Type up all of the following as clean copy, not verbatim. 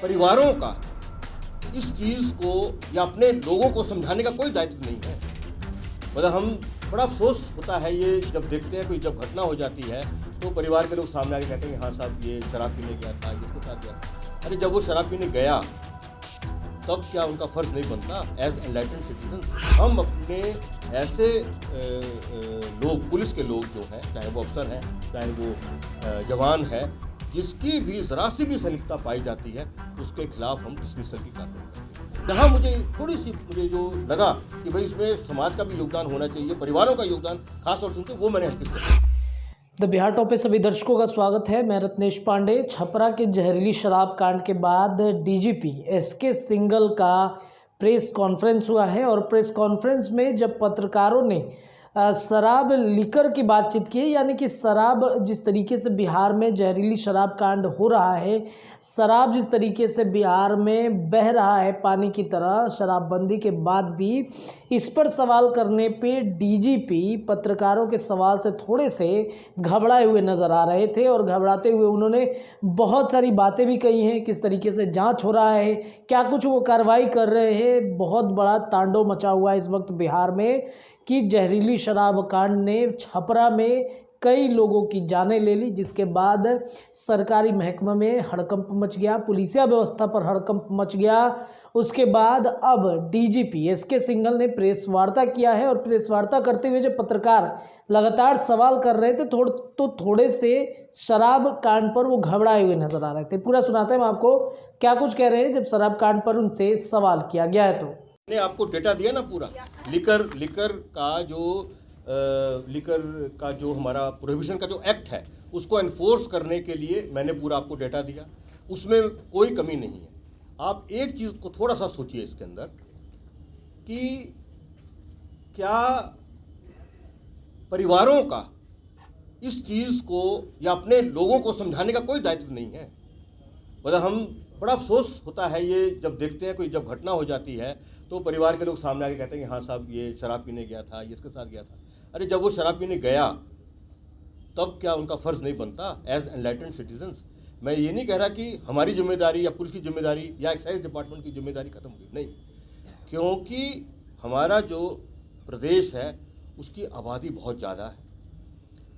परिवारों का इस चीज़ को या अपने लोगों को समझाने का कोई दायित्व नहीं है। मतलब हम बड़ा अफसोस होता है ये जब देखते हैं कोई जब घटना हो जाती है तो परिवार के लोग सामने आके कहते हैं हाँ साहब ये शराब पीने गया था, इसके साथ गया था। अरे जब वो शराब पीने गया तब क्या उनका फ़र्ज़ नहीं बनता एज एनलाइटेंड सिटीजन हम अपने ऐसे लोग, पुलिस के लोग जो हैं, चाहे वो अफसर हैं, चाहे वो जवान है, जिसकी भी ज़रा सी भी संलिप्तता पाई जाती है उसके खिलाफ हम डिसमिसल की कार्रवाई करते हैं। जहाँ मुझे जो लगा कि भाई इसमें समाज का भी योगदान होना चाहिए, परिवारों का योगदान खास तौर से वो मैंने हस्तक्षेप किया। द बिहार टॉप पे सभी दर्शकों का स्वागत है। मैं रत्नेश पांडे। छपरा के जहरीली शराब कांड के बाद डीजीपी एसके सिंघल का प्रेस कॉन्फ्रेंस हुआ है और प्रेस कॉन्फ्रेंस में जब पत्रकारों ने शराब लिकर की बातचीत की, यानी कि शराब जिस तरीके से बिहार में जहरीली शराब कांड हो रहा है, शराब जिस तरीके से बिहार में बह रहा है पानी की तरह शराबबंदी के बाद भी, इस पर सवाल करने पे डीजीपी पत्रकारों के सवाल से थोड़े से घबराए हुए नज़र आ रहे थे और घबराते हुए उन्होंने बहुत सारी बातें भी कही हैं। किस तरीके से जांच हो रहा है, क्या कुछ वो कार्रवाई कर रहे हैं। बहुत बड़ा तांडव मचा हुआ है इस वक्त बिहार में कि जहरीली शराब कांड ने छपरा में कई लोगों की जानें ले ली, जिसके बाद सरकारी महकमे में हड़कंप मच गया, पुलिसिया व्यवस्था पर हड़कंप मच गया। उसके बाद अब डीजीपी एसके सिंघल ने प्रेस वार्ता किया है और प्रेस वार्ता करते हुए जब पत्रकार लगातार सवाल कर रहे थे तो थोड़े से शराब कांड पर वो घबराए हुए नजर आ रहे थे। पूरा सुनाते हैं हम आपको क्या कुछ कह रहे हैं जब शराब कांड पर उनसे सवाल किया गया है। तो ने आपको डेटा दिया ना पूरा लिकर का जो हमारा प्रोहिबिशन का जो एक्ट है उसको एनफोर्स करने के लिए मैंने पूरा आपको डेटा दिया, उसमें कोई कमी नहीं है। आप एक चीज़ को थोड़ा सा सोचिए इसके अंदर कि क्या परिवारों का इस चीज़ को या अपने लोगों को समझाने का कोई दायित्व नहीं है। मतलब हम बड़ा अफसोस होता है ये जब देखते हैं कोई जब घटना हो जाती है तो परिवार के लोग सामने आके कहते हैं हाँ साहब ये शराब पीने गया था, ये इसके साथ गया था। अरे जब वो शराब पीने गया तब क्या उनका फ़र्ज़ नहीं बनता एज एनलाइटेंड सिटीजन्स। मैं ये नहीं कह रहा कि हमारी जिम्मेदारी या पुलिस की जिम्मेदारी या एक्साइज डिपार्टमेंट की जिम्मेदारी खत्म हो गई, नहीं, क्योंकि हमारा जो प्रदेश है उसकी आबादी बहुत ज़्यादा है,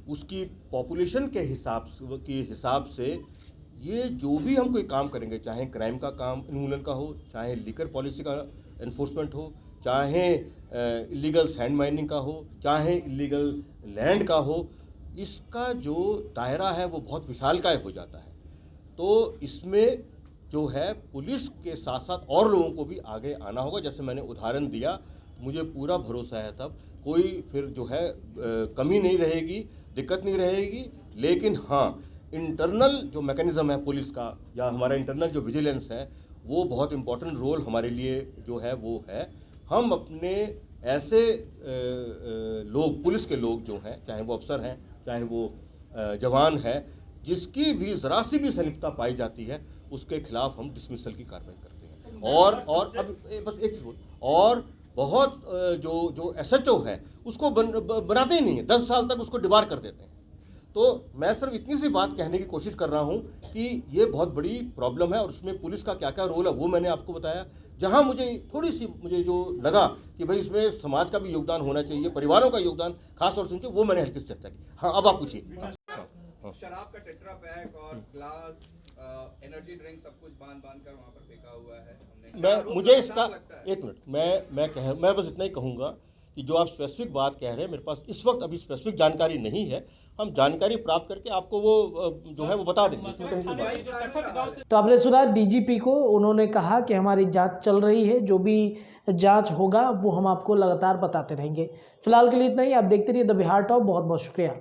उसकी पॉपुलेशन के हिसाब से ये जो भी हम कोई काम करेंगे, चाहे क्राइम का काम उन्मूलन का हो, चाहे लिकर पॉलिसी का एनफोर्समेंट हो, चाहे इलीगल सैंड माइनिंग का हो, चाहे इलीगल लैंड का हो, इसका जो दायरा है वो बहुत विशालकाय हो जाता है। तो इसमें जो है पुलिस के साथ साथ और लोगों को भी आगे आना होगा। जैसे मैंने उदाहरण दिया, मुझे पूरा भरोसा है तब कोई फिर जो है कमी नहीं रहेगी, दिक्कत नहीं रहेगी। लेकिन हाँ, इंटरनल जो मैकेनिज़्म है पुलिस का या हमारा इंटरनल जो विजिलेंस है वो बहुत इम्पोर्टेंट रोल हमारे लिए जो है वो है। हम अपने ऐसे लोग, पुलिस के लोग जो हैं, चाहे वो अफसर हैं, चाहे वो जवान है, जिसकी भी ज़रा सी भी संलिप्तता पाई जाती है उसके खिलाफ हम डिसमिसल की कार्रवाई करते हैं। और अब बस एक चीज़ और बहुत जो एसएचओ है उसको बनाते ही नहीं है, 10 साल तक उसको डिबार कर देते हैं। तो मैं सिर्फ इतनी सी बात कहने की कोशिश कर रहा हूँ कि ये बहुत बड़ी प्रॉब्लम है और उसमें पुलिस का क्या क्या रोल है वो मैंने आपको बताया। जहाँ मुझे जो लगा कि भाई इसमें समाज का भी योगदान होना चाहिए, परिवारों का योगदान खास तौर से, वो मैंने हल्की से चर्चा की। हाँ, अब आप पूछिए। शराब का टेट्रा पैक और ग्लास, एनर्जी ड्रिंक सब कुछ बांध कर वहाँ पर फेंका हुआ है हमने। मुझे इसका एक मिनट मैं बस इतना ही कहूँगा कि जो आप स्पेसिफिक बात कह रहे हैं, मेरे पास इस वक्त अभी स्पेसिफिक जानकारी नहीं है। हम जानकारी प्राप्त करके आपको वो जो है वो बता देंगे। तो आपने सुना डीजीपी को, उन्होंने कहा कि हमारी जांच चल रही है, जो भी जांच होगा वो हम आपको लगातार बताते रहेंगे। फिलहाल के लिए इतना ही। आप देखते रहिए द बिहार टॉप। बहुत बहुत शुक्रिया।